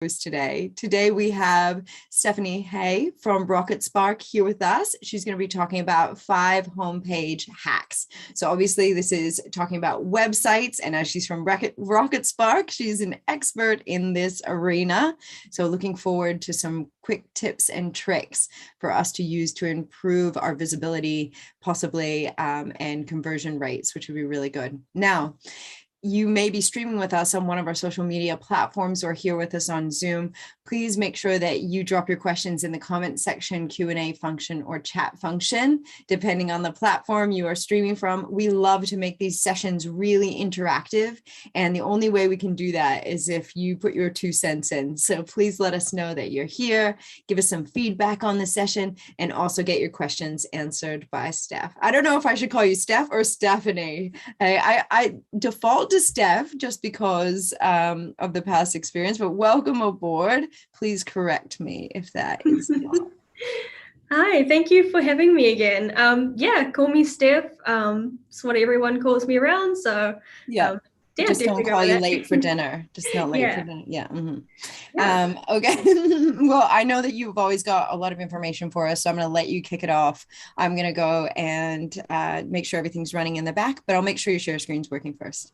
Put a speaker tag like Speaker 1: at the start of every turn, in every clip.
Speaker 1: today. Today we have Stephanie Hay from Rocketspark here with us. She's going to be talking about 5 homepage hacks. So obviously this is talking about websites, and as she's from Rocketspark, she's an expert in this arena. So looking forward to some quick tips and tricks for us to use to improve our visibility, possibly, and conversion rates, which would be really good. Now, you may be streaming with us on one of our social media platforms or here with us on Zoom. Please make sure that you drop your questions in the comment section, Q&A function, or chat function, depending on the platform you are streaming from. We love to make these sessions really interactive, and the only way we can do that is if you put your 2 cents in. So please let us know that you're here, give us some feedback on the session, and also get your questions answered by Steph. I don't know if I should call you Steph or Stephanie. I default to Steph just because of the past experience, but welcome aboard. Please correct me if that is not.
Speaker 2: Hi, thank you for having me again. Yeah, call me Steph. It's what everyone calls me around. So
Speaker 1: yeah, just don't call you late for dinner. Just not late for dinner. Yeah. Mm-hmm. Yeah. Okay. Well, I know that you've always got a lot of information for us, so I'm going to let you kick it off. I'm going to go and make sure everything's running in the back, but I'll make sure your share screen's working first.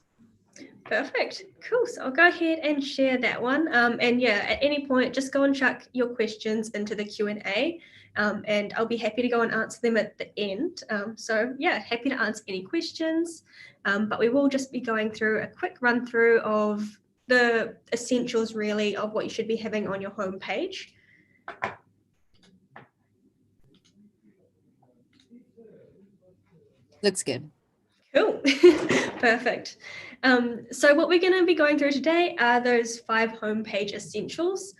Speaker 2: Perfect. Cool. So I'll go ahead and share that one. And yeah, at any point, just go and chuck your questions into the Q&A, and I'll be happy to go and answer them at the end. So yeah, happy to answer any questions, but we will just be going through a quick run through of the essentials really of what you should be having on your home page.
Speaker 1: Looks good.
Speaker 2: Cool. Perfect. So what we're going to be going through today are those 5 homepage essentials.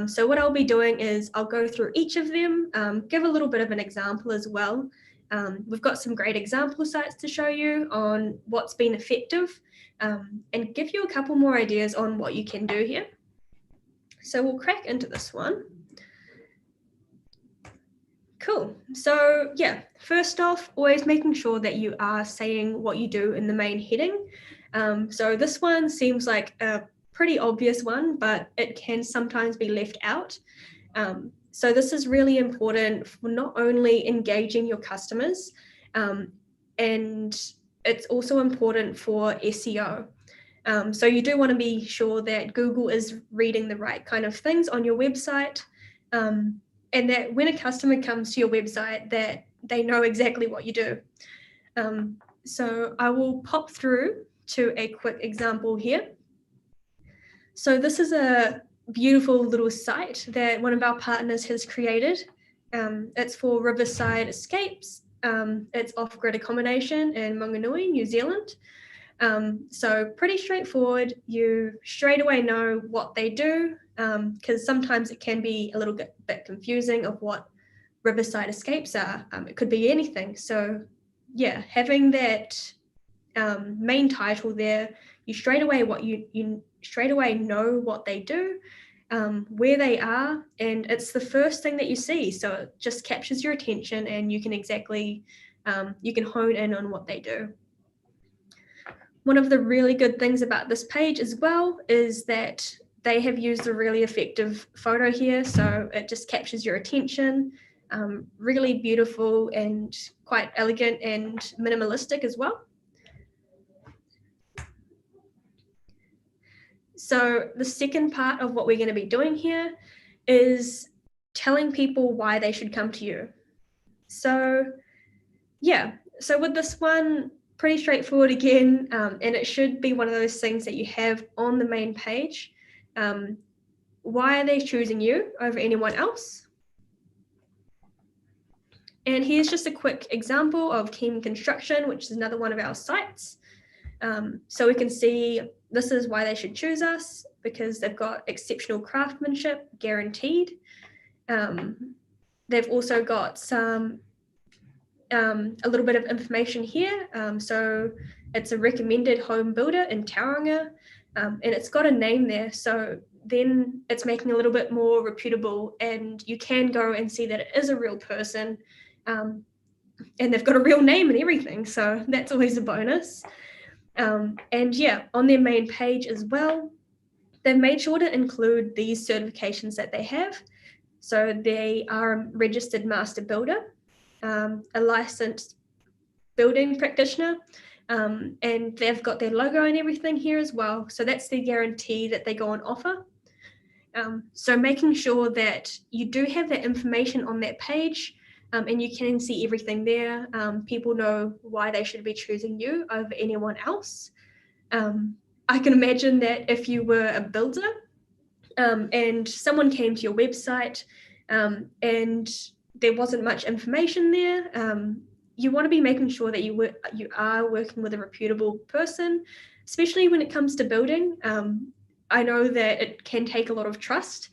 Speaker 2: So what I'll be doing is I'll go through each of them, give a little bit of an example as well. We've got some great example sites to show you on what's been effective, and give you a couple more ideas on what you can do here. So we'll crack into this one. Cool. So yeah, first off, always making sure that you are saying what you do in the main heading. So this one seems like a pretty obvious one, but it can sometimes be left out. So this is really important for not only engaging your customers, and it's also important for SEO. So you do want to be sure that Google is reading the right kind of things on your website, and that when a customer comes to your website, that they know exactly what you do. So I will pop through to a quick example here. So this is a beautiful little site that one of our partners has created. It's for Riverside Escapes. It's off-grid accommodation in Wanganui, New Zealand. So pretty straightforward. You straight away know what they do, because sometimes it can be a little bit confusing of what Riverside Escapes are. It could be anything. So yeah, having that main title there, you straight away you straight away know what they do, where they are, and it's the first thing that you see. So it just captures your attention, and you can exactly you can hone in on what they do. One of the really good things about this page as well is that they have used a really effective photo here. So it just captures your attention, really beautiful and quite elegant and minimalistic as well. So the second part of what we're going to be doing here is telling people why they should come to you. So yeah, so with this one, pretty straightforward again, and it should be one of those things that you have on the main page. Why are they choosing you over anyone else? And here's just a quick example of Keem Construction, which is another one of our sites. So we can see this is why they should choose us, because they've got exceptional craftsmanship guaranteed. They've also got some a little bit of information here. So it's a recommended home builder in Tauranga, and it's got a name there. So then it's making a little bit more reputable, and you can go and see that it is a real person, and they've got a real name and everything. So that's always a bonus. And yeah, on their main page as well, They've made sure to include these certifications that they have. So they are a registered master builder, a licensed building practitioner, and they've got their logo and everything here as well. So that's the guarantee that they go on offer. So making sure that you do have that information on that page, and you can see everything there. People know why they should be choosing you over anyone else. I can imagine that if you were a builder and someone came to your website and there wasn't much information there, you want to be making sure that you are working with a reputable person, especially when it comes to building. I know that it can take a lot of trust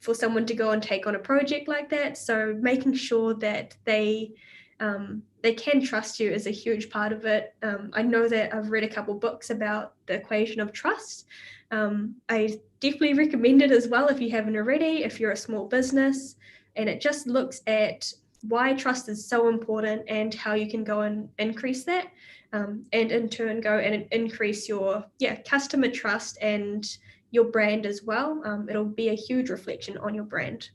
Speaker 2: for someone to go and take on a project like that. So making sure that they can trust you is a huge part of it. I know that I've read a couple books about the equation of trust. I definitely recommend it as well if you haven't already, if you're a small business, and it just looks at why trust is so important and how you can go and increase that, and in turn go and increase your customer trust and your brand as well. It'll be a huge reflection on your brand.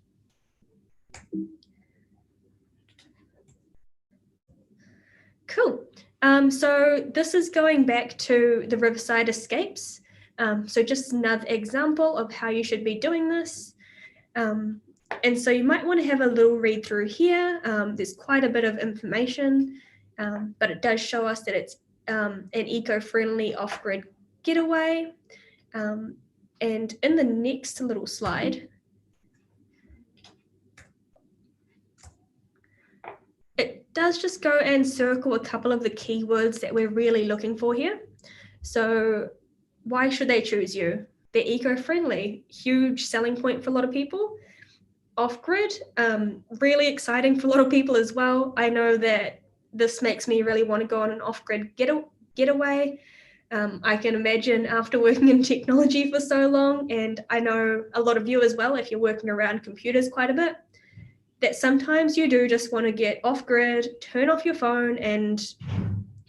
Speaker 2: Cool. So this is going back to the Riverside Escapes. So just another example of how you should be doing this. And so you might want to have a little read through here. There's quite a bit of information, but it does show us that it's an eco-friendly off-grid getaway. And in the next little slide, it does just go and circle a couple of the keywords that we're really looking for here. So why should they choose you? They're eco-friendly, huge selling point for a lot of people. Off-grid, really exciting for a lot of people as well. I know that this makes me really want to go on an off-grid getaway. I can imagine after working in technology for so long, and I know a lot of you as well, if you're working around computers quite a bit, that sometimes you do just want to get off-grid, turn off your phone and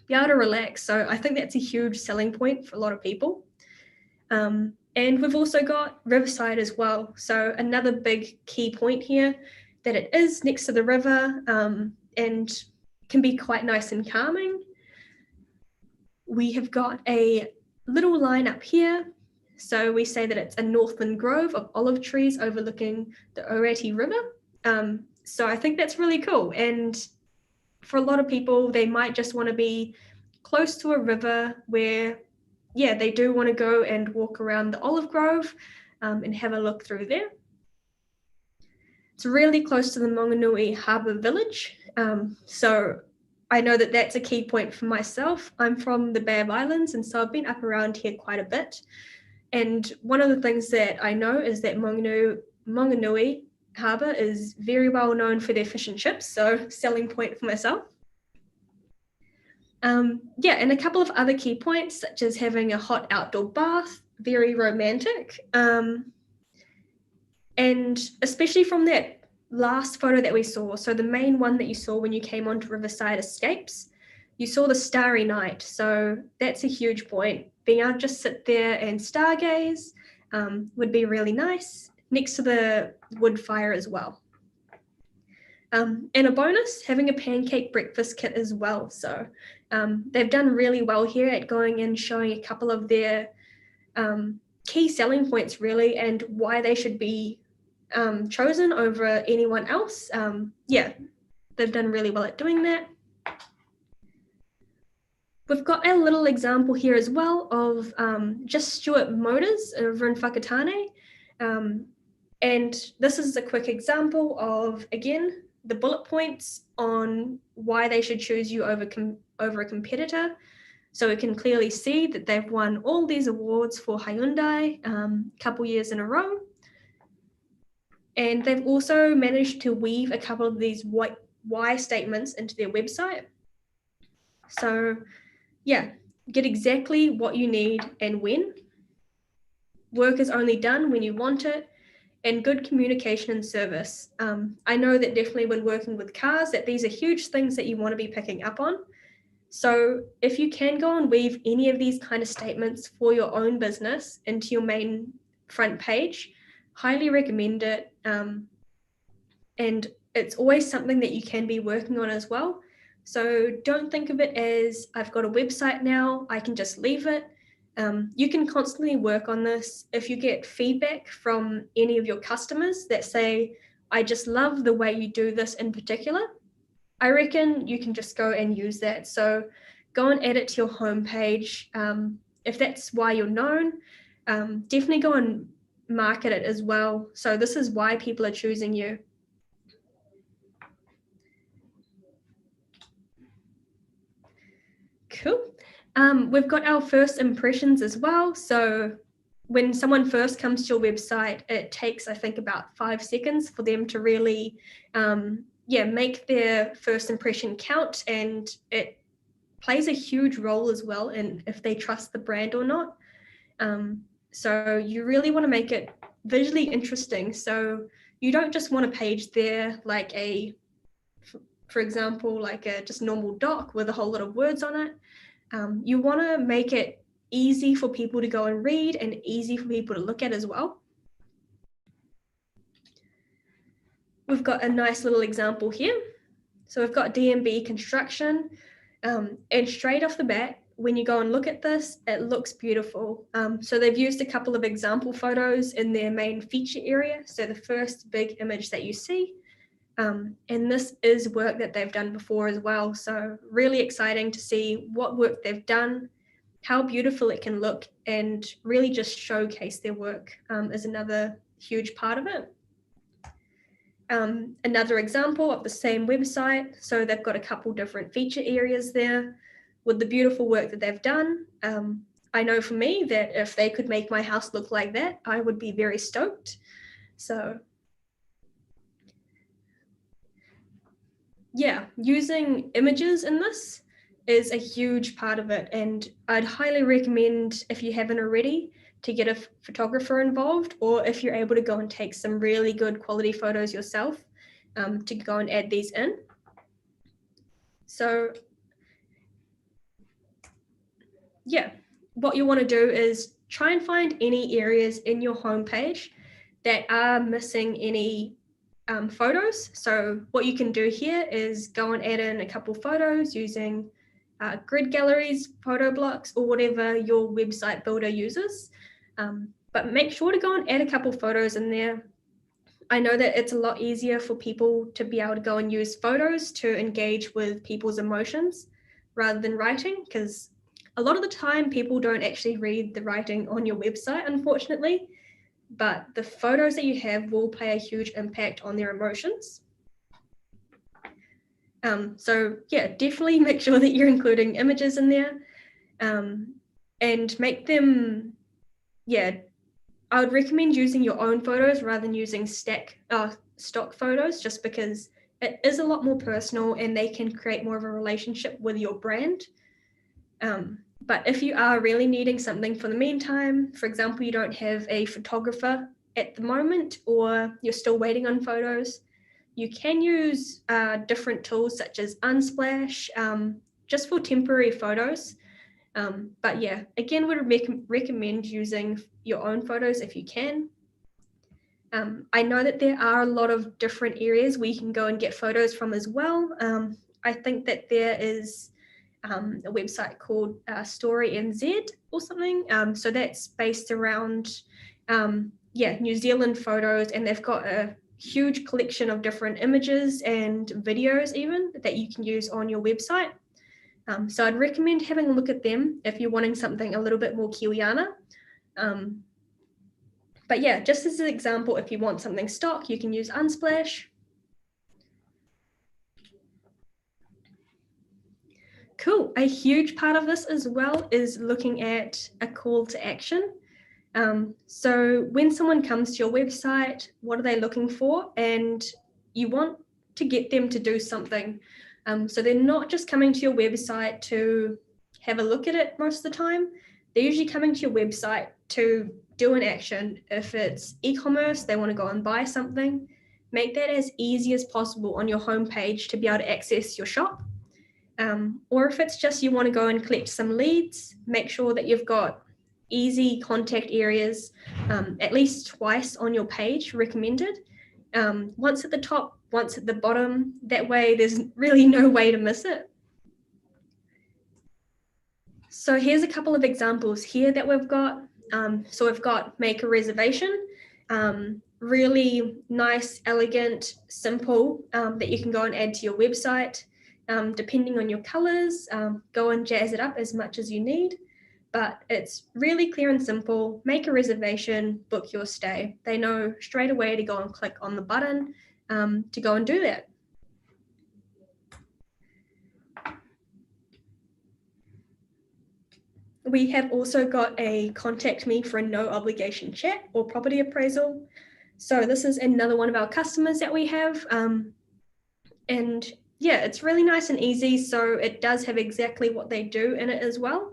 Speaker 2: be able to relax. So I think that's a huge selling point for a lot of people. And we've also got Riverside as well. So another big key point here, that it is next to the river and can be quite nice and calming. We have got a little line up here. So we say that it's a northland grove of olive trees overlooking the Orati River. So I think that's really cool. And for a lot of people, they might just want to be close to a river where they do want to go and walk around the olive grove and have a look through there. It's really close to the Monganui Harbour Village. So I know that that's a key point for myself. I'm from the Bay of Islands, and so I've been up around here quite a bit. And one of the things that I know is that Monganui Harbour is very well known for their fish and chips, so selling point for myself. And a couple of other key points, such as having a hot outdoor bath, very romantic. And especially from that last photo that we saw, so the main one that you saw when you came onto Riverside Escapes, you saw the starry night. So that's a huge point. Being able to just sit there and stargaze would be really nice, next to the wood fire as well. And a bonus, having a pancake breakfast kit as well. So they've done really well here at going and showing a couple of their key selling points really, and why they should be chosen over anyone else. They've done really well at doing that. We've got a little example here as well of just Stuart Motors over in Whakatane. And this is a quick example of, again, the bullet points on why they should choose you over a competitor. So we can clearly see that they've won all these awards for Hyundai a couple years in a row. And they've also managed to weave a couple of these why statements into their website. So get exactly what you need and when. Work is only done when you want it. And good communication and service. I know that definitely when working with cars, that these are huge things that you want to be picking up on. So if you can go and weave any of these kind of statements for your own business into your main front page, highly recommend it. And it's always something that you can be working on as well. So don't think of it as I've got a website now, I can just leave it. You can constantly work on this. If you get feedback from any of your customers that say, I just love the way you do this in particular, I reckon you can just go and use that. So go and add it to your homepage. If that's why you're known, definitely go and market it as well. So this is why people are choosing you. Cool. We've got our first impressions as well. So when someone first comes to your website, it takes, I think, about 5 seconds for them to really make their first impression count, and it plays a huge role as well in if they trust the brand or not. So you really want to make it visually interesting. So you don't just want a page there like for example, like a just normal doc with a whole lot of words on it. You want to make it easy for people to go and read and easy for people to look at as well. We've got a nice little example here. So we've got D&B construction, and straight off the bat, when you go and look at this, it looks beautiful. So they've used a couple of example photos in their main feature area. So the first big image that you see, and this is work that they've done before as well. So really exciting to see what work they've done, how beautiful it can look, and really just showcase their work is another huge part of it. Another example of the same website. So they've got a couple different feature areas there with the beautiful work that they've done. I know for me that if they could make my house look like that, I would be very stoked. So yeah, using images in this is a huge part of it. And I'd highly recommend, if you haven't already, to get a photographer involved, or if you're able to go and take some really good quality photos yourself, to go and add these in. So yeah, what you want to do is try and find any areas in your homepage that are missing any photos. So what you can do here is go and add in a couple photos using grid galleries, photo blocks, or whatever your website builder uses. But make sure to go and add a couple photos in there. I know that it's a lot easier for people to be able to go and use photos to engage with people's emotions rather than writing, because a lot of the time people don't actually read the writing on your website, unfortunately, but the photos that you have will play a huge impact on their emotions. So yeah, definitely make sure that you're including images in there, and make them, I would recommend using your own photos rather than using stock photos, just because it is a lot more personal and they can create more of a relationship with your brand. But if you are really needing something for the meantime, for example, you don't have a photographer at the moment, or you're still waiting on photos, you can use different tools such as Unsplash, just for temporary photos. But yeah, again, would recommend using your own photos if you can. I know that there are a lot of different areas where you can go and get photos from as well. I think that there is a website called Story NZ or something. So that's based around, New Zealand photos, and they've got a huge collection of different images and videos even that you can use on your website. So I'd recommend having a look at them if you're wanting something a little bit more Kiwiana. But yeah, just as an example, if you want something stock, you can use Unsplash. Cool. A huge part of this as well is looking at a call to action. So when someone comes to your website, what are they looking for? And you want to get them to do something. So they're not just coming to your website to have a look at it most of the time. They're usually coming to your website to do an action. If it's e-commerce, they want to go and buy something. Make that as easy as possible on your homepage to be able to access your shop. Or if it's just you want to go and collect some leads, make sure that you've got easy contact areas at least twice on your page recommended. Once at the top, once at the bottom. That way there's really no way to miss it. So here's a couple of examples here that we've got. So we've got make a reservation, really nice, elegant, simple, that you can go and add to your website. Depending on your colors, go and jazz it up as much as you need. But it's really clear and simple. Make a reservation, book your stay. They know straight away to go and click on the button to go and do that. We have also got a contact me for a no obligation chat or property appraisal. So this is another one of our customers that we have. And yeah, it's really nice and easy. So it does have exactly what they do in it as well.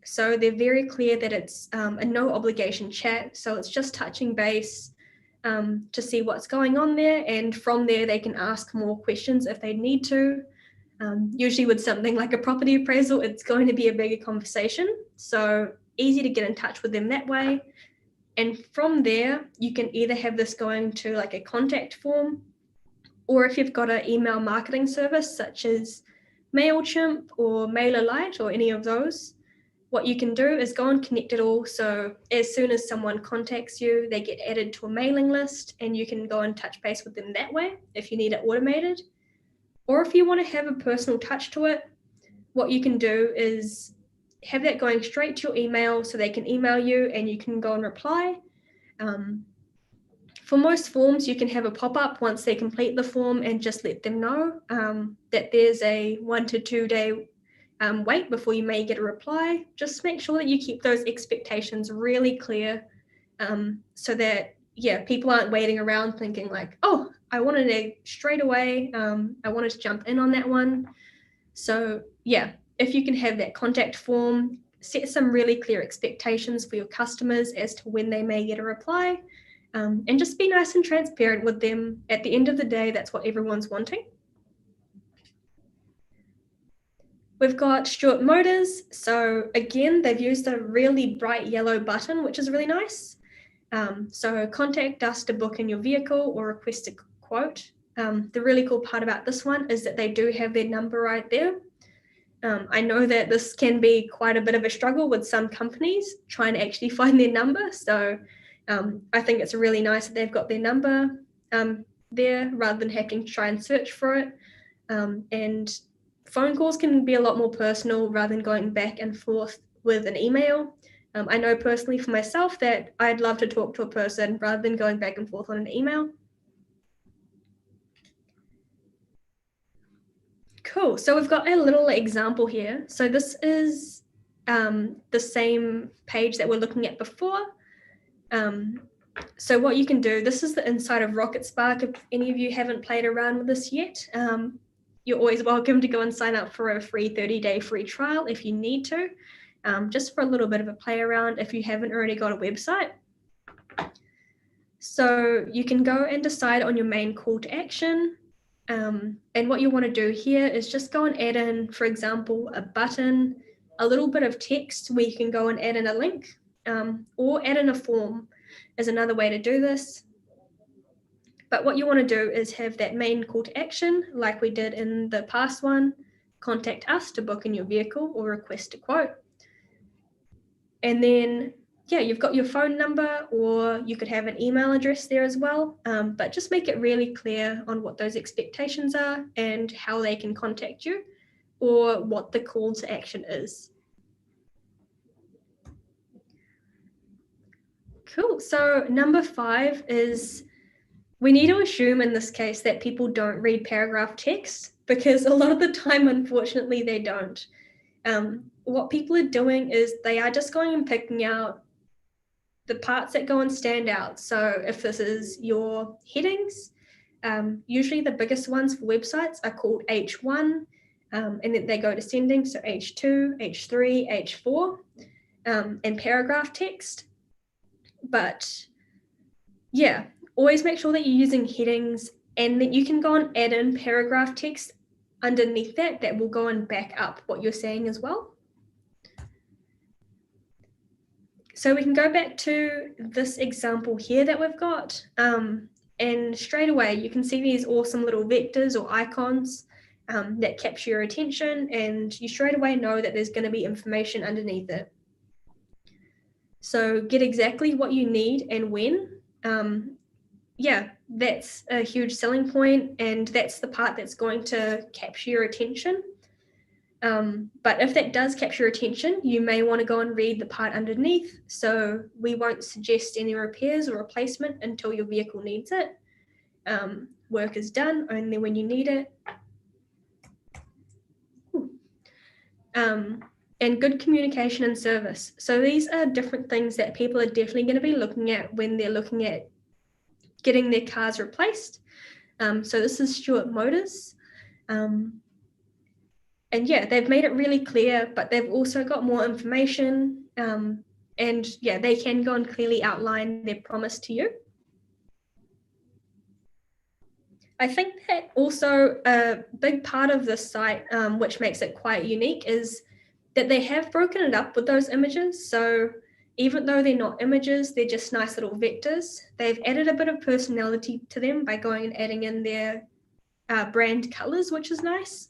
Speaker 2: So they're very clear that it's a no obligation chat. So it's just touching base to see what's going on there. And from there, they can ask more questions if they need to. Usually with something like a property appraisal, it's going to be a bigger conversation. So easy to get in touch with them that way. And from there, you can either have this going to like a contact form, or if you've got an email marketing service such as MailChimp or MailerLite or any of those, what you can do is go and connect it all. So as soon as someone contacts you, they get added to a mailing list and you can go and touch base with them that way if you need it automated. Or if you want to have a personal touch to it, what you can do is have that going straight to your email so they can email you and you can go and reply. For most forms, you can have a pop-up once they complete the form and just let them know that there's a 1 to 2 day wait before you may get a reply. Just make sure that you keep those expectations really clear so that, yeah, people aren't waiting around thinking like, oh, I wanted it straight away. I wanted to jump in on that one. So yeah, if you can have that contact form, set some really clear expectations for your customers as to when they may get a reply, and just be nice and transparent with them. At the end of the day, that's what everyone's wanting. We've got Stuart Motors. So again, they've used a really bright yellow button, which is really nice. So contact us to book in your vehicle or request a quote. The really cool part about this one is that they do have their number right there. I know that this can be quite a bit of a struggle with some companies trying to actually find their number. So I think it's really nice that they've got their number there rather than having to try and search for it. And phone calls can be a lot more personal rather than going back and forth with an email. I know personally for myself that I'd love to talk to a person rather than going back and forth on an email. Cool. So we've got a little example here. So this is the same page that we're looking at before. So what you can do, this is the inside of Rocketspark. If any of you haven't played around with this yet, you're always welcome to go and sign up for a free 30-day free trial if you need to, just for a little bit of a play around if you haven't already got a website. So you can go and decide on your main call to action. And what you want to do here is just go and add in, for example, a button, a little bit of text where you can go and add in a link, or add in a form is another way to do this. But what you want to do is have that main call to action like we did in the past one, contact us to book in your vehicle or request a quote. And then, yeah, you've got your phone number, or you could have an email address there as well, but just make it really clear on what those expectations are and how they can contact you or what the call to action is. Cool. So number 5 is we need to assume in this case that people don't read paragraph text, because a lot of the time, unfortunately, they don't. What people are doing is they are just going and picking out the parts that go and stand out. So if this is your headings, usually the biggest ones for websites are called H1, and then they go descending, so H2, H3, H4, and paragraph text. But yeah, always make sure that you're using headings and that you can go and add in paragraph text underneath that will go and back up what you're saying as well. So we can go back to this example here that we've got, and straight away you can see these awesome little vectors or icons that capture your attention, and you straight away know that there's going to be information underneath it. So get exactly what you need and when. Yeah, that's a huge selling point, and that's the part that's going to capture your attention. But if that does capture your attention, you may want to go and read the part underneath. So we won't suggest any repairs or replacement until your vehicle needs it. Work is done only when you need it. And good communication and service. So these are different things that people are definitely going to be looking at when they're looking at getting their cars replaced. So this is Stuart Motors. And yeah, they've made it really clear, but they've also got more information. And yeah, they can go and clearly outline their promise to you. I think that also a big part of this site, which makes it quite unique, is that they have broken it up with those images. So even though they're not images, they're just nice little vectors, they've added a bit of personality to them by going and adding in their brand colors, which is nice.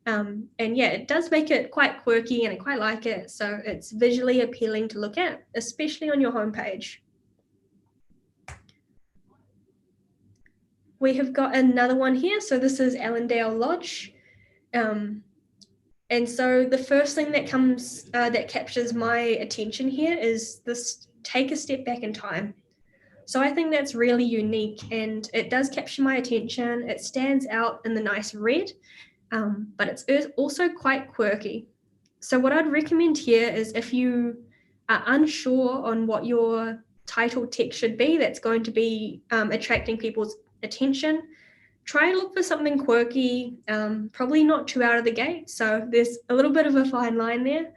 Speaker 2: And yeah, it does make it quite quirky, and I quite like it. So it's visually appealing to look at, especially on your homepage. We have got another one here. So this is Allendale Lodge. And so the first thing that comes, that captures my attention here is this: take a step back in time. So I think that's really unique, and it does capture my attention. It stands out in the nice red, but it's also quite quirky. So what I'd recommend here is, if you are unsure on what your title text should be that's going to be attracting people's attention, try and look for something quirky, probably not too out of the gate. So there's a little bit of a fine line there.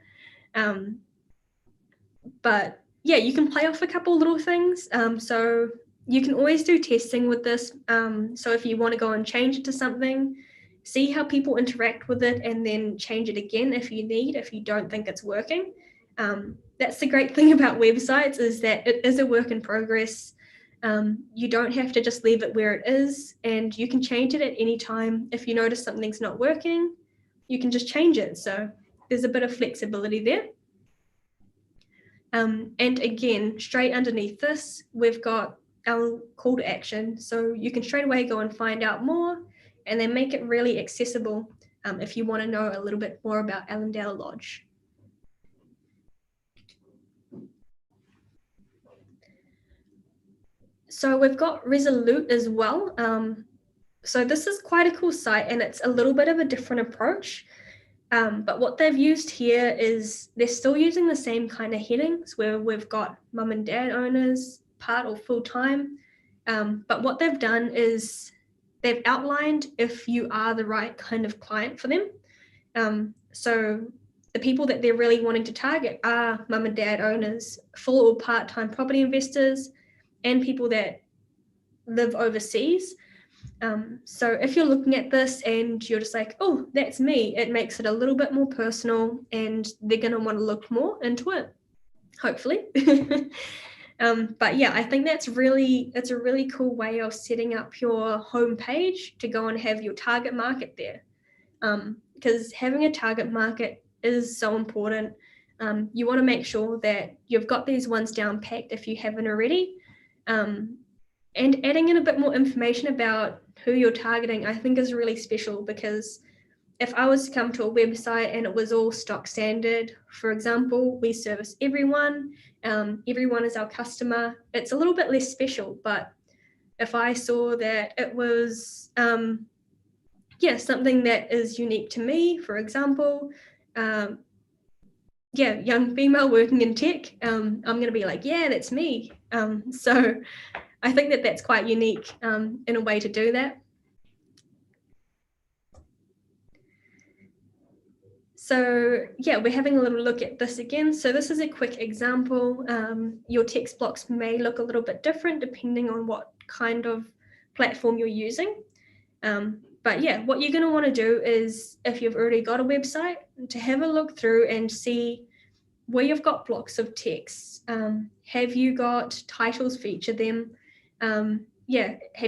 Speaker 2: But yeah, you can play off a couple little things. So you can always do testing with this. So if you want to go and change it to something, see how people interact with it, and then change it again if you don't think it's working. That's the great thing about websites, is that it is a work in progress. You don't have to just leave it where it is, and you can change it at any time. If you notice something's not working, you can just change it. So there's a bit of flexibility there. And again, straight underneath this, we've got our call to action. So you can straight away go and find out more, and then make it really accessible if you want to know a little bit more about Allendale Lodge. So we've got Resolute as well. So this is quite a cool site, and it's a little bit of a different approach. But what they've used here is they're still using the same kind of headings, where we've got mum and dad owners, part or full time. But what they've done is they've outlined if you are the right kind of client for them. So the people that they're really wanting to target are mum and dad owners, full or part-time property investors, and people that live overseas. So if you're looking at this and you're just like, oh, that's me, it makes it a little bit more personal, and they're going to want to look more into it, hopefully. But yeah, I think it's a really cool way of setting up your homepage to go and have your target market there. Because having a target market is so important. You want to make sure that you've got these ones down packed if you haven't already. And adding in a bit more information about who you're targeting, I think, is really special, because if I was to come to a website and it was all stock standard, for example, we service everyone, everyone is our customer, it's a little bit less special. But if I saw that it was, something that is unique to me, for example, young female working in tech, I'm going to be like, yeah, that's me. So I think that that's quite unique in a way to do that. So yeah, we're having a little look at this again. So this is a quick example. Your text blocks may look a little bit different depending on what kind of platform you're using. But yeah, what you're going to want to do is, if you've already got a website, to have a look through and see where you've got blocks of text. Have you got titles feature them? Have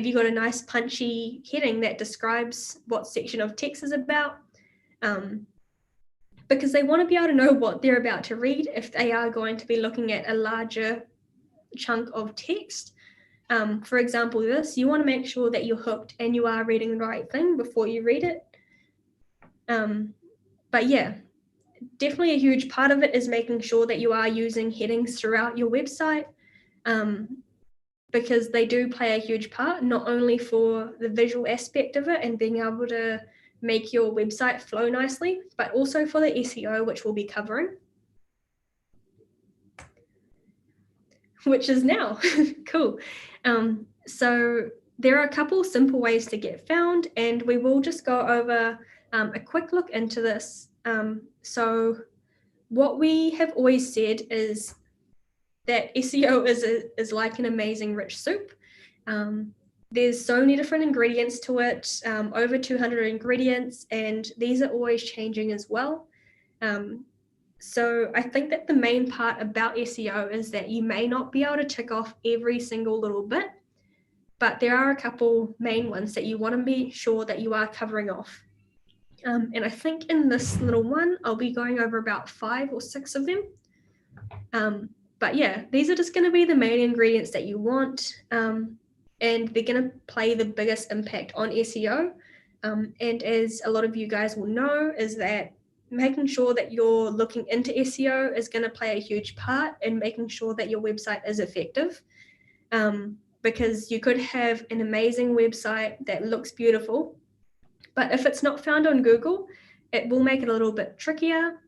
Speaker 2: you got a nice punchy heading that describes what section of text is about? Because they want to be able to know what they're about to read if they are going to be looking at a larger chunk of text. For example, you want to make sure that you're hooked and you are reading the right thing before you read it. But yeah, definitely a huge part of it is making sure that you are using headings throughout your website, because they do play a huge part, not only for the visual aspect of it and being able to make your website flow nicely, but also for the SEO, which we'll be covering, which is now. Cool. So there are a couple simple ways to get found, and we will just go over a quick look into this. So what we have always said is that SEO is like an amazing rich soup. There's so many different ingredients to it, over 200 ingredients, and these are always changing as well. So I think that the main part about SEO is that you may not be able to tick off every single little bit, but there are a couple main ones that you want to be sure that you are covering off. And I think in this little one, I'll be going over about 5 or 6 of them. But yeah, these are just going to be the main ingredients that you want, and they're going to play the biggest impact on SEO. And as a lot of you guys will know, is that making sure that you're looking into SEO is going to play a huge part in making sure that your website is effective. Because you could have an amazing website that looks beautiful, but if it's not found on Google, it will make it a little bit trickier.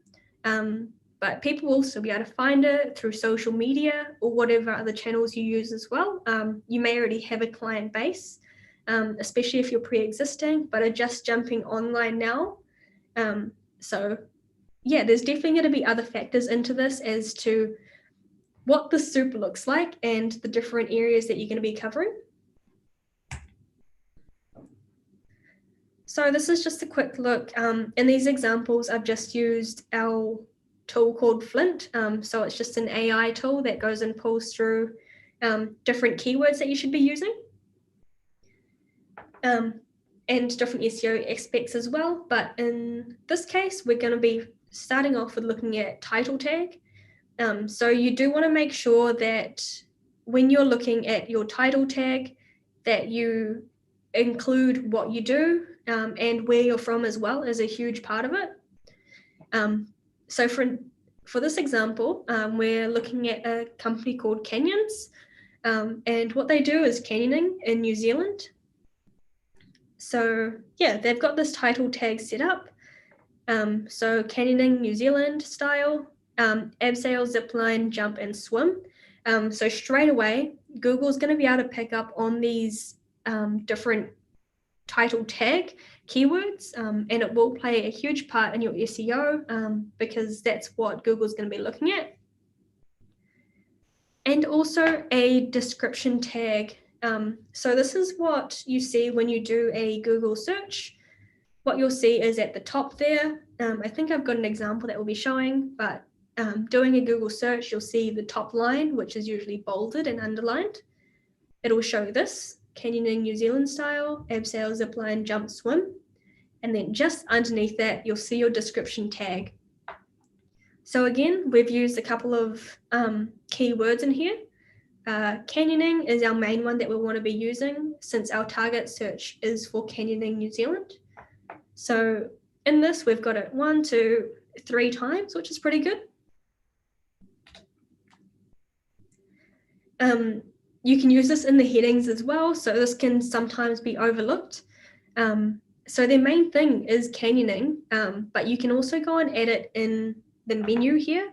Speaker 2: But people will still be able to find it through social media or whatever other channels you use as well. You may already have a client base, especially if you're pre-existing, but are just jumping online now. So yeah, there's definitely going to be other factors into this as to what the soup looks like and the different areas that you're going to be covering. So this is just a quick look. In these examples, I've just used our tool called Flint. So it's just an AI tool that goes and pulls through different keywords that you should be using, and different SEO aspects as well. But in this case, we're going to be starting off with looking at title tag. So you do want to make sure that when you're looking at your title tag, that you include what you do, and where you're from as well is a huge part of it. So for this example, we're looking at a company called Canyons, and what they do is canyoning in New Zealand. So yeah, they've got this title tag set up. So canyoning New Zealand style, abseil, zipline, jump, and swim. So straight away, Google's going to be able to pick up on these different title tag keywords, and it will play a huge part in your SEO, because that's what Google's going to be looking at. And also a description tag. So this is what you see when you do a Google search. What you'll see is at the top there, I think I've got an example that we'll be showing, but doing a Google search, you'll see the top line, which is usually bolded and underlined. It'll show this, canyoning New Zealand style, abseil, zipline, jump, swim. And then just underneath that, you'll see your description tag. So again, we've used a couple of keywords in here. Canyoning is our main one that we want to be using, since our target search is for canyoning New Zealand. So in this, we've got it 1, 2, 3 times, which is pretty good. You can use this in the headings as well, so this can sometimes be overlooked. So their main thing is canyoning, but you can also go and edit in the menu here.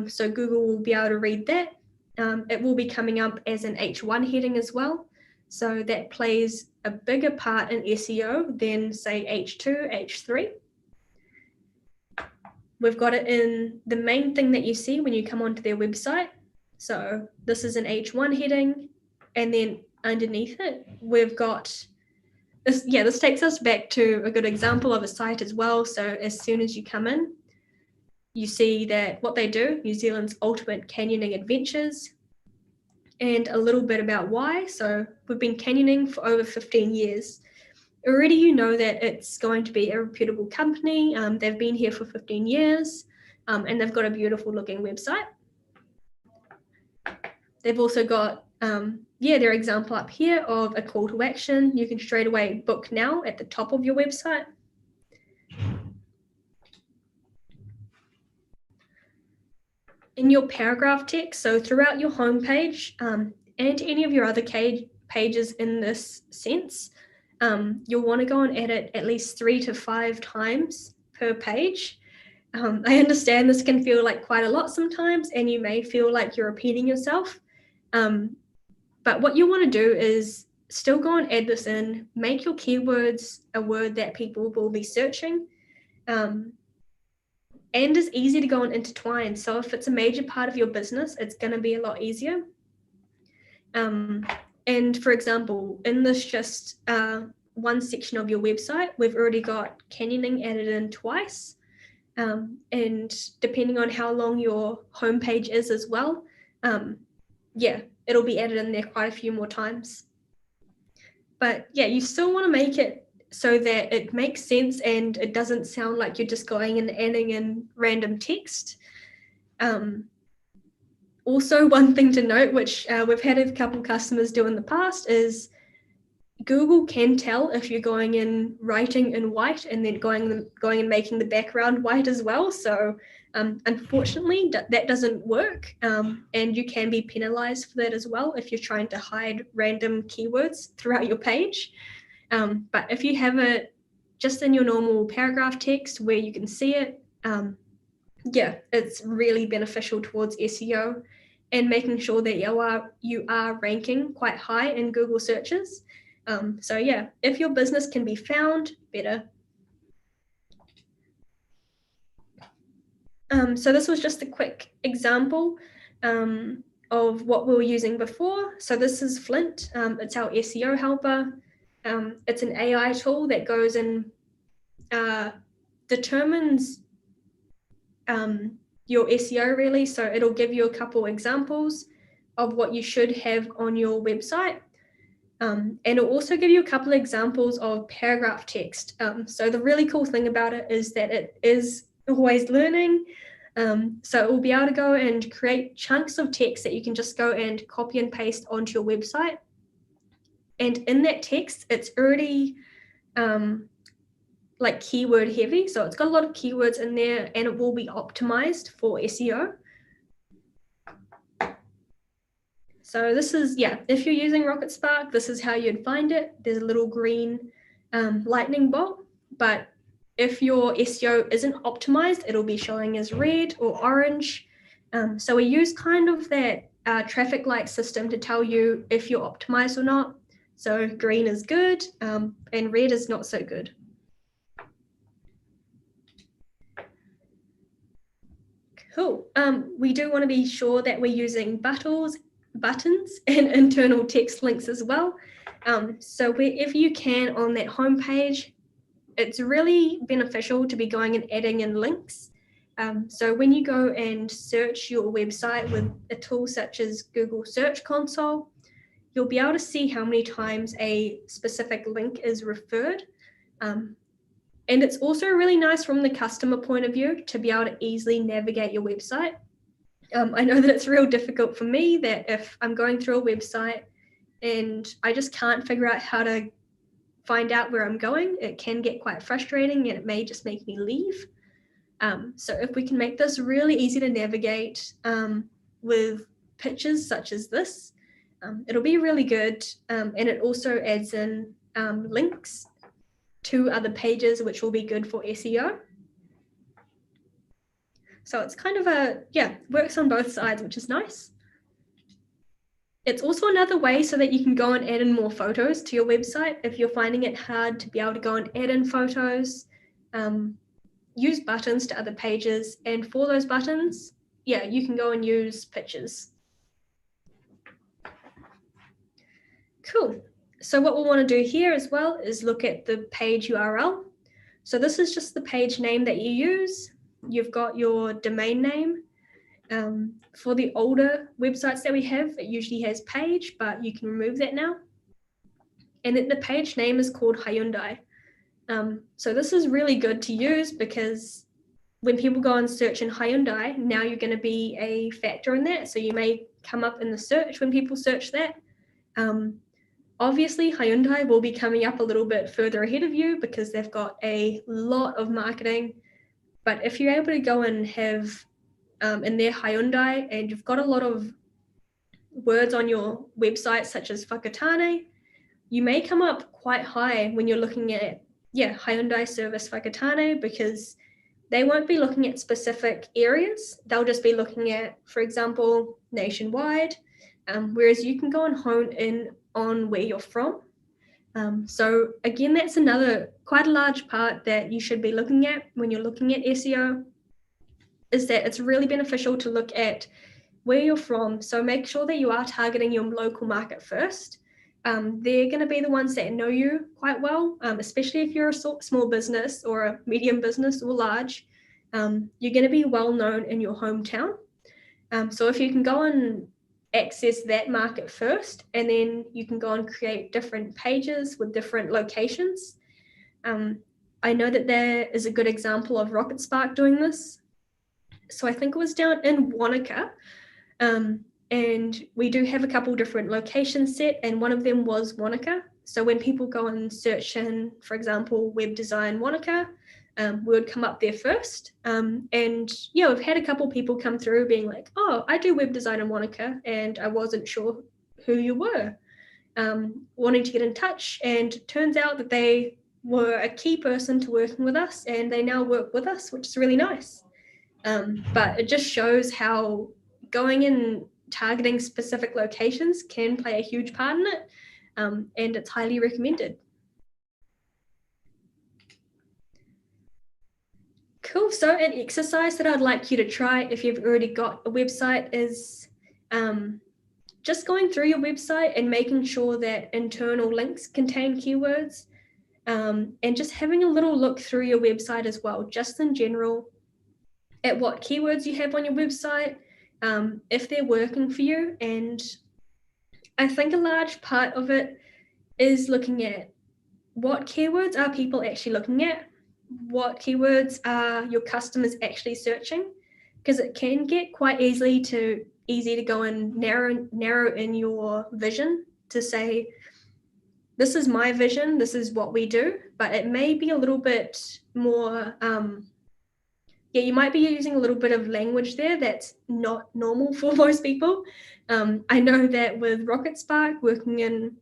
Speaker 2: So Google will be able to read that. It will be coming up as an H1 heading as well. So that plays a bigger part in SEO than, say, H2, H3. We've got it in the main thing that you see when you come onto their website. So this is an H1 heading, and then underneath it, we've got This takes us back to a good example of a site as well. So as soon as you come in, you see that what they do, New Zealand's ultimate canyoning adventures, and a little bit about why. So we've been canyoning for over 15 years. Already you know that it's going to be a reputable company. They've been here for 15 years, and they've got a beautiful looking website. They've also got their example up here of a call to action. You can straight away book now at the top of your website. In your paragraph text, so throughout your homepage and any of your other pages in this sense, you'll want to go and edit at least 3 to 5 times per page. I understand this can feel like quite a lot sometimes, and you may feel like you're repeating yourself. But what you want to do is still go and add this in, make your keywords a word that people will be searching, and is easy to go and intertwine. So if it's a major part of your business, it's going to be a lot easier. And for example, in this just one section of your website, we've already got canyoning added in twice. And depending on how long your homepage is as well, it'll be added in there quite a few more times. But yeah, you still want to make it so that it makes sense and it doesn't sound like you're just going and adding in random text. Also, one thing to note, which we've had a couple customers do in the past, is Google can tell if you're going in writing in white and then going and making the background white as well. So unfortunately, that doesn't work, and you can be penalized for that as well if you're trying to hide random keywords throughout your page. But if you have it just in your normal paragraph text where you can see it, it's really beneficial towards SEO and making sure that you are ranking quite high in Google searches. If your business can be found, better. So this was just a quick example of what we were using before. So this is Flint. It's our SEO helper. It's an AI tool that goes and determines your SEO really. So it'll give you a couple examples of what you should have on your website. And it'll also give you a couple of examples of paragraph text. So the really cool thing about it is that it is always learning. So it will be able to go and create chunks of text that you can just go and copy and paste onto your website. And in that text, it's already like keyword heavy. So it's got a lot of keywords in there and it will be optimized for SEO. So this is, if you're using Rocketspark, this is how you'd find it. There's a little green lightning bolt, but if your SEO isn't optimized, it'll be showing as red or orange. So we use kind of that traffic light system to tell you if you're optimized or not. So green is good and red is not so good. Cool. We do want to be sure that we're using buttons and internal text links as well. So wherever you can on that homepage, it's really beneficial to be going and adding in links. So when you go and search your website with a tool such as Google Search Console, you'll be able to see how many times a specific link is referred. And it's also really nice from the customer point of view to be able to easily navigate your website. I know that it's real difficult for me that if I'm going through a website and I just can't figure out how to find out where I'm going, it can get quite frustrating and it may just make me leave. So if we can make this really easy to navigate with pictures such as this, it'll be really good. And it also adds in links to other pages, which will be good for SEO. So it's kind of works on both sides, which is nice. It's also another way so that you can go and add in more photos to your website. If you're finding it hard to be able to go and add in photos, use buttons to other pages. And for those buttons, you can go and use pictures. Cool. So what we'll want to do here as well is look at the page URL. So this is just the page name that you use. You've got your domain name. For the older websites that we have, it usually has page, but you can remove that now. And then the page name is called Hyundai. So this is really good to use because when people go and search in Hyundai, now you're going to be a factor in that. So you may come up in the search when people search that. Obviously, Hyundai will be coming up a little bit further ahead of you because they've got a lot of marketing. But if you're able to go and have in their Hyundai and you've got a lot of words on your website, such as Whakatane, you may come up quite high when you're looking at, Hyundai service Whakatane, because they won't be looking at specific areas. They'll just be looking at, for example, nationwide, whereas you can go and hone in on where you're from. So again, that's another quite a large part that you should be looking at when you're looking at SEO, is that it's really beneficial to look at where you're from. So make sure that you are targeting your local market first. They're going to be the ones that know you quite well, especially if you're a small business or a medium business or large. You're going to be well known in your hometown. So if you can go and access that market first, and then you can go and create different pages with different locations. I know that there is a good example of Rocketspark doing this. So I think it was down in Wanaka, and we do have a couple different locations set, and one of them was Wanaka. So when people go and search in, for example, web design Wanaka, we would come up there first. And we've had a couple people come through being like, oh, I do web design in Wanaka and I wasn't sure who you were, wanting to get in touch. And it turns out that they were a key person to working with us and they now work with us, which is really nice. But it just shows how going and targeting specific locations can play a huge part in it, and it's highly recommended. Cool. So an exercise that I'd like you to try if you've already got a website is just going through your website and making sure that internal links contain keywords, and just having a little look through your website as well, just in general, at what keywords you have on your website, if they're working for you. And I think a large part of it is looking at what keywords are people actually looking at, what keywords are your customers actually searching, because it can get quite easy to go and narrow in your vision to say, this is my vision, this is what we do, but it may be a little bit more, you might be using a little bit of language there that's not normal for most people. I know that with Rocketspark, working in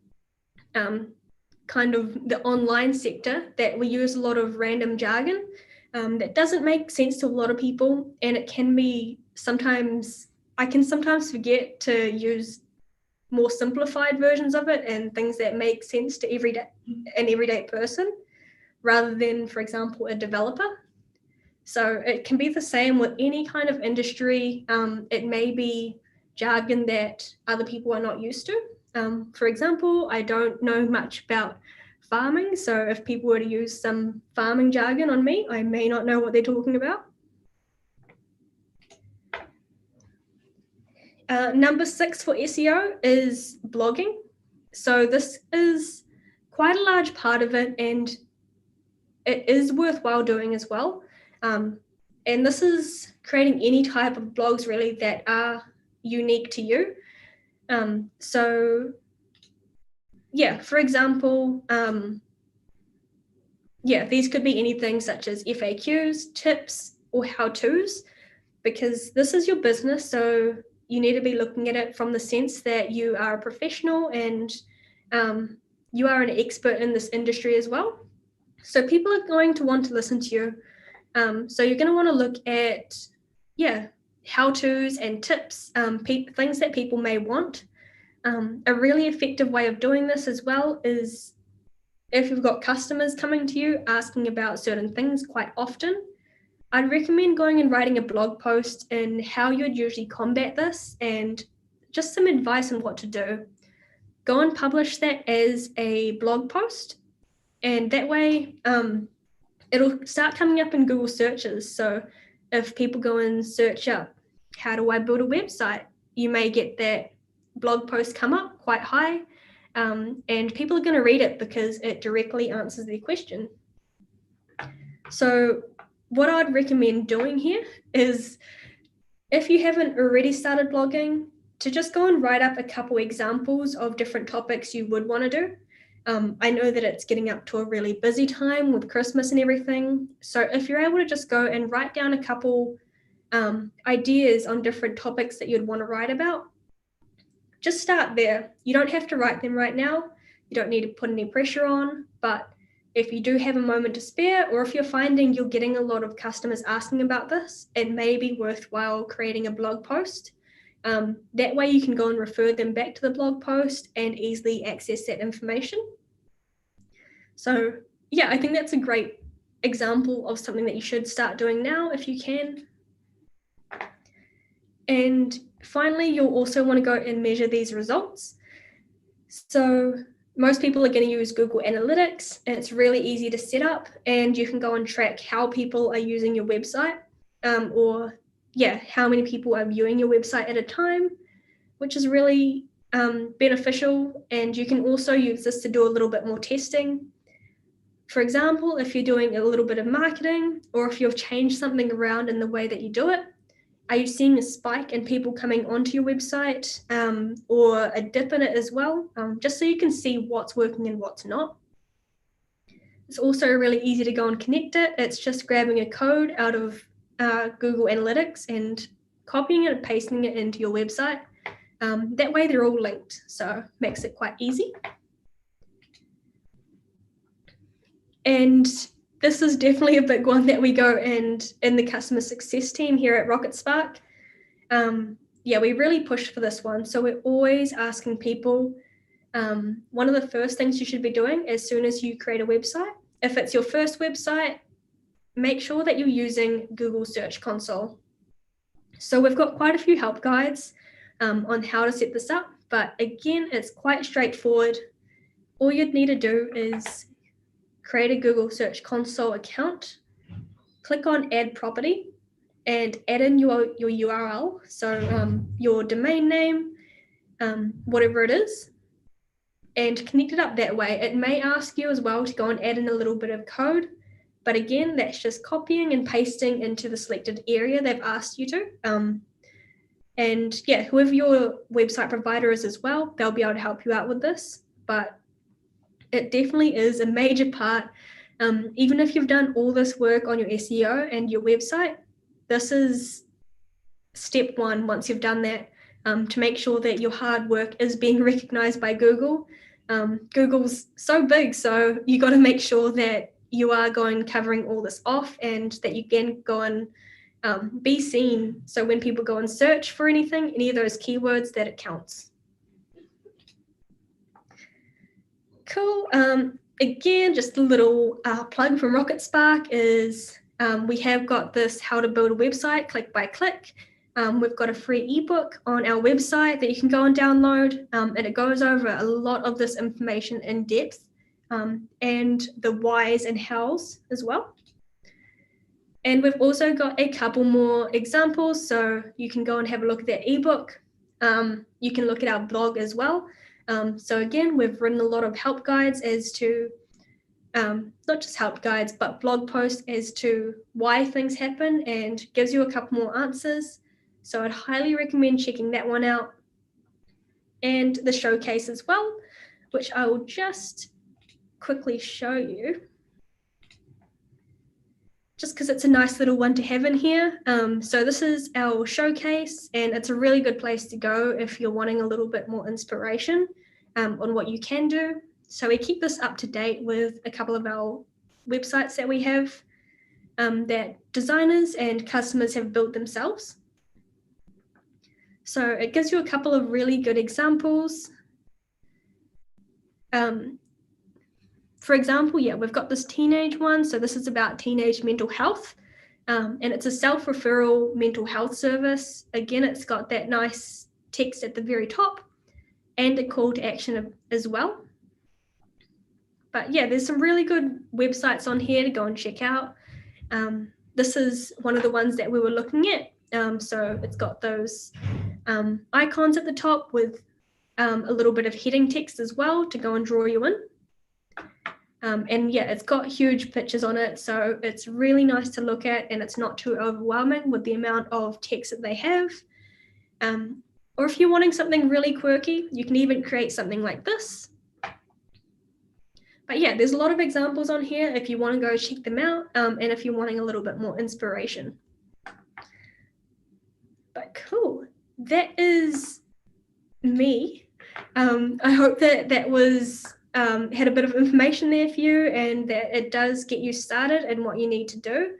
Speaker 2: kind of the online sector, that we use a lot of random jargon that doesn't make sense to a lot of people, and it can be I can sometimes forget to use more simplified versions of it and things that make sense to an everyday person rather than, for example, a developer. So it can be the same with any kind of industry. It may be jargon that other people are not used to. For example, I don't know much about farming, so if people were to use some farming jargon on me, I may not know what they're talking about. Number 6 for SEO is blogging. So this is quite a large part of it, and it is worthwhile doing as well. And this is creating any type of blogs really that are unique to you. For example, these could be anything such as FAQs, tips, or how-tos, because this is your business. So you need to be looking at it from the sense that you are a professional and you are an expert in this industry as well. So people are going to want to listen to you. So you're going to want to look at, how-tos and tips, things that people may want. A really effective way of doing this as well is if you've got customers coming to you asking about certain things quite often, I'd recommend going and writing a blog post in how you'd usually combat this and just some advice on what to do. go and publish that as a blog post. And that way, it'll start coming up in Google searches. So if people go and search up, how do I build a website? You may get that blog post come up quite high, and people are going to read it because it directly answers their question. So what I'd recommend doing here is, if you haven't already started blogging, to just go and write up a couple examples of different topics you would want to do. I know that it's getting up to a really busy time with Christmas and everything. So if you're able to just go and write down a couple ideas on different topics that you'd want to write about, just start there. You don't have to write them right now. You don't need to put any pressure on, but if you do have a moment to spare, or if you're finding you're getting a lot of customers asking about this, it may be worthwhile creating a blog post. That way you can go and refer them back to the blog post and easily access that information. So yeah, I think that's a great example of something that you should start doing now if you can. And finally, you'll also want to go and measure these results. So most people are going to use Google Analytics, and it's really easy to set up, and you can go and track how people are using your website, or how many people are viewing your website at a time, which is really beneficial. And you can also use this to do a little bit more testing. For example, if you're doing a little bit of marketing, or if you've changed something around in the way that you do it, are you seeing a spike in people coming onto your website, or a dip in it as well, just so you can see what's working and what's not. It's also really easy to go and connect it. It's just grabbing a code out of Google Analytics and copying it and pasting it into your website. That way they're all linked, so it makes it quite easy. And this is definitely a big one that we go and in the customer success team here at Rocketspark. We really push for this one. So we're always asking people, one of the first things you should be doing as soon as you create a website, if it's your first website, make sure that you're using Google Search Console. So we've got quite a few help guides on how to set this up, but again, it's quite straightforward. All you'd need to do is create a Google Search Console account, click on Add Property, and add in your URL, so your domain name, whatever it is, and connect it up that way. It may ask you as well to go and add in a little bit of code, but again, that's just copying and pasting into the selected area they've asked you to. And whoever your website provider is as well, they'll be able to help you out with this, but it definitely is a major part. Even if you've done all this work on your SEO and your website, this is step one once you've done that, to make sure that your hard work is being recognized by Google. Google's so big, so you got to make sure that you are covering all this off, and that you can go and be seen. So when people go and search for anything, any of those keywords, that it counts. Cool. Again, just a little plug from Rocketspark is we have got this how to build a website click by click. We've got a free ebook on our website that you can go and download, and it goes over a lot of this information in depth, and the whys and hows as well. And we've also got a couple more examples, so you can go and have a look at that ebook. You can look at our blog as well. So again, we've written a lot of help guides as to, not just help guides, but blog posts as to why things happen, and gives you a couple more answers. So I'd highly recommend checking that one out. And the showcase as well, which I will just quickly show you, just because it's a nice little one to have in here. So this is our showcase, and it's a really good place to go if you're wanting a little bit more inspiration on what you can do. So we keep this up to date with a couple of our websites that we have that designers and customers have built themselves. So it gives you a couple of really good examples. For example, we've got this teenage one. So this is about teenage mental health, and it's a self-referral mental health service. Again, it's got that nice text at the very top, and a call to action as well. But yeah, there's some really good websites on here to go and check out. This is one of the ones that we were looking at. So it's got those icons at the top with a little bit of heading text as well to go and draw you in. And yeah, it's got huge pictures on it, so it's really nice to look at, and it's not too overwhelming with the amount of text that they have. Or if you're wanting something really quirky, you can even create something like this. But yeah, there's a lot of examples on here if you want to go check them out, and if you're wanting a little bit more inspiration. But cool, that is me. I hope that was had a bit of information there for you, and that it does get you started in what you need to do.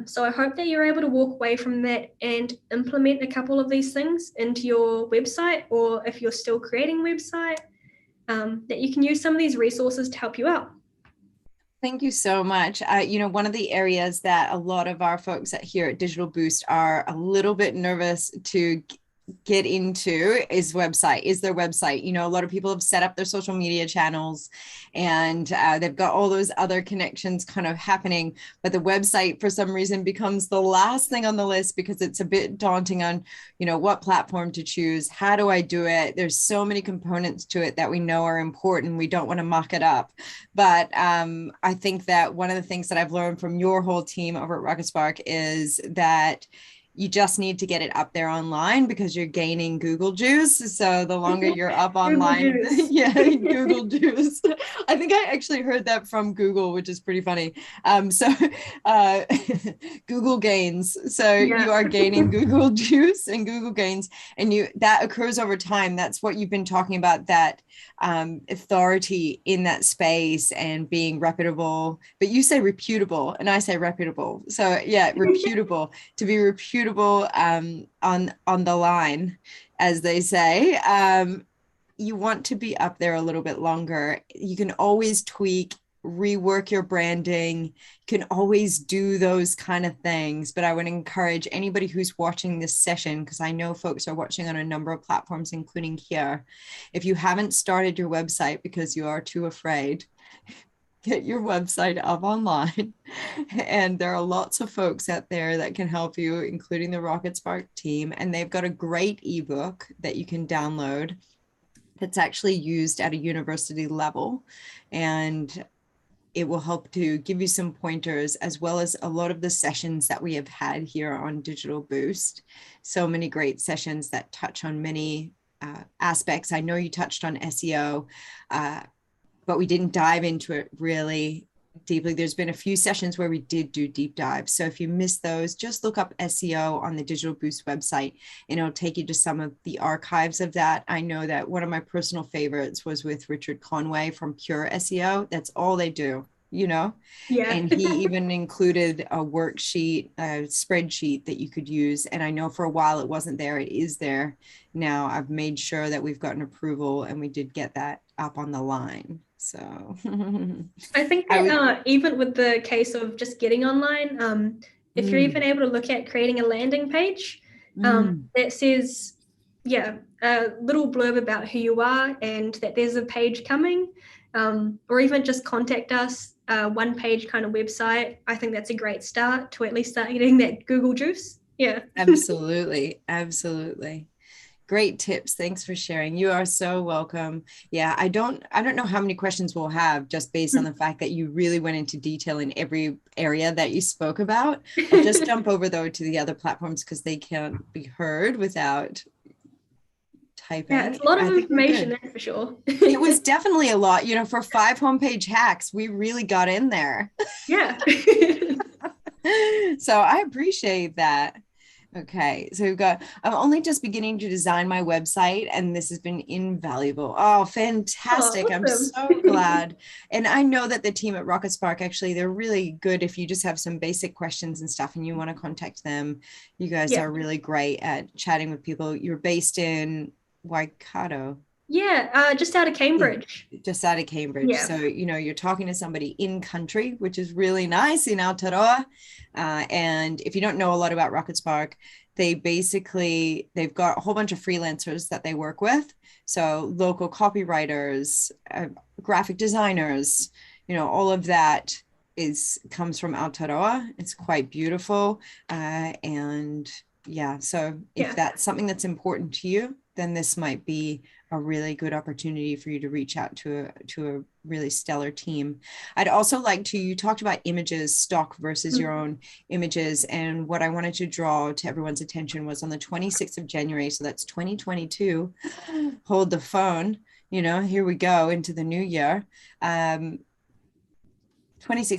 Speaker 2: So I hope that you're able to walk away from that and implement a couple of these things into your website, or if you're still creating a website, that you can use some of these resources to help you out.
Speaker 1: Thank you so much. One of the areas that a lot of our folks here at Digital Boost are a little bit nervous to get into is their website. A lot of people have set up their social media channels, and they've got all those other connections kind of happening, but the website for some reason becomes the last thing on the list because it's a bit daunting on what platform to choose. How do I do it? There's so many components to it that we know are important. We don't want to muck it up, but I think that one of the things that I've learned from your whole team over at Rocketspark is that you just need to get it up there online because you're gaining Google juice. So the longer you're up online, Google juice. I think I actually heard that from Google, which is pretty funny. Google gains. So you are gaining Google juice and Google gains, and that occurs over time. That's what you've been talking about, that authority in that space and being reputable. But you say reputable and I say reputable. So reputable, to be reputable on the line, as they say. You want to be up there a little bit longer. You can always tweak, rework your branding. You can always do those kind of things. But I would encourage anybody who's watching this session, because I know folks are watching on a number of platforms, including here. If you haven't started your website because you are too afraid, get your website up online. And there are lots of folks out there that can help you, including the Rocketspark team. And they've got a great ebook that you can download that's actually used at a university level. And it will help to give you some pointers, as well as a lot of the sessions that we have had here on Digital Boost. So many great sessions that touch on many aspects. I know you touched on SEO, but we didn't dive into it really deeply. There's been a few sessions where we did do deep dives. So if you missed those, just look up SEO on the Digital Boost website, and it'll take you to some of the archives of that. I know that one of my personal favorites was with Richard Conway from Pure SEO. That's all they do, And he even included a worksheet, a spreadsheet that you could use. And I know for a while it wasn't there. It is there now. I've made sure that we've gotten approval, and we did get that up on the line. So
Speaker 2: I think that even with the case of just getting online, if you're even able to look at creating a landing page that says, a little blurb about who you are and that there's a page coming, or even just contact us, one page kind of website, I think that's a great start to at least start getting that Google juice. Yeah.
Speaker 1: Absolutely. Great tips. Thanks for sharing. You are so welcome. Yeah, I don't know how many questions we'll have just based on the fact that you really went into detail in every area that you spoke about. I'll just jump over though to the other platforms because they can't be heard without typing.
Speaker 2: Yeah, it's a lot of information, that's for sure.
Speaker 1: It was definitely a lot. For 5 homepage hacks, we really got in there.
Speaker 2: Yeah.
Speaker 1: So I appreciate that. Okay, so we've got, I'm only just beginning to design my website, and this has been invaluable. Oh, fantastic.
Speaker 2: Oh, awesome.
Speaker 1: I'm so glad. And I know that the team at Rocketspark, actually, they're really good if you just have some basic questions and stuff and you want to contact them. You guys are really great at chatting with people. You're based in Waikato.
Speaker 2: Yeah, just out of Cambridge.
Speaker 1: Just out of Cambridge.
Speaker 2: Yeah.
Speaker 1: So, you're talking to somebody in country, which is really nice in Aotearoa. And if you don't know a lot about Rocketspark, they've got a whole bunch of freelancers that they work with. So local copywriters, graphic designers, all of that comes from Aotearoa. It's quite beautiful. And yeah, so if that's something that's important to you, then this might be a really good opportunity for you to reach out to a really stellar team. I'd also you talked about images, stock versus your own images. And what I wanted to draw to everyone's attention was on the 26th of January. So that's 2022. Hold the phone, here we go into the new year. 26th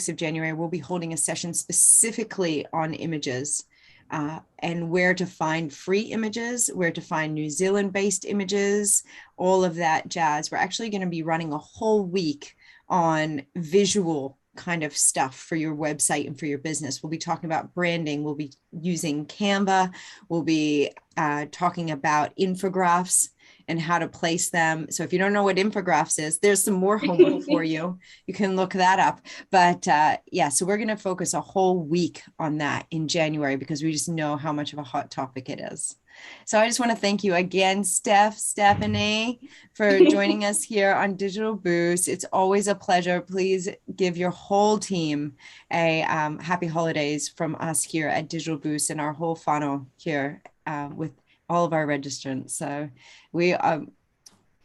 Speaker 1: of January, we'll be holding a session specifically on images. And where to find free images, where to find New Zealand-based images, all of that jazz. We're actually going to be running a whole week on visual kind of stuff for your website and for your business. We'll be talking about branding. We'll be using Canva. We'll be talking about infographics and how to place them. So if you don't know what infographics is, there's some more homework for you. You can look that up. But so we're going to focus a whole week on that in January because we just know how much of a hot topic it is. So I just want to thank you again, Stephanie, for joining us here on Digital Boost. It's always a pleasure. Please give your whole team a happy holidays from us here at Digital Boost and our whole funnel here with all of our registrants. So we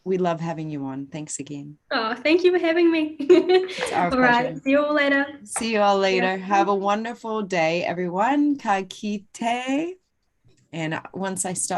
Speaker 1: love having you on. Thanks again.
Speaker 2: Oh, thank you for having me.
Speaker 1: It's our
Speaker 2: all
Speaker 1: pleasure.
Speaker 2: Right. See you all later.
Speaker 1: See you all later. Yeah. Have a wonderful day, everyone. Ka kite. And once I stop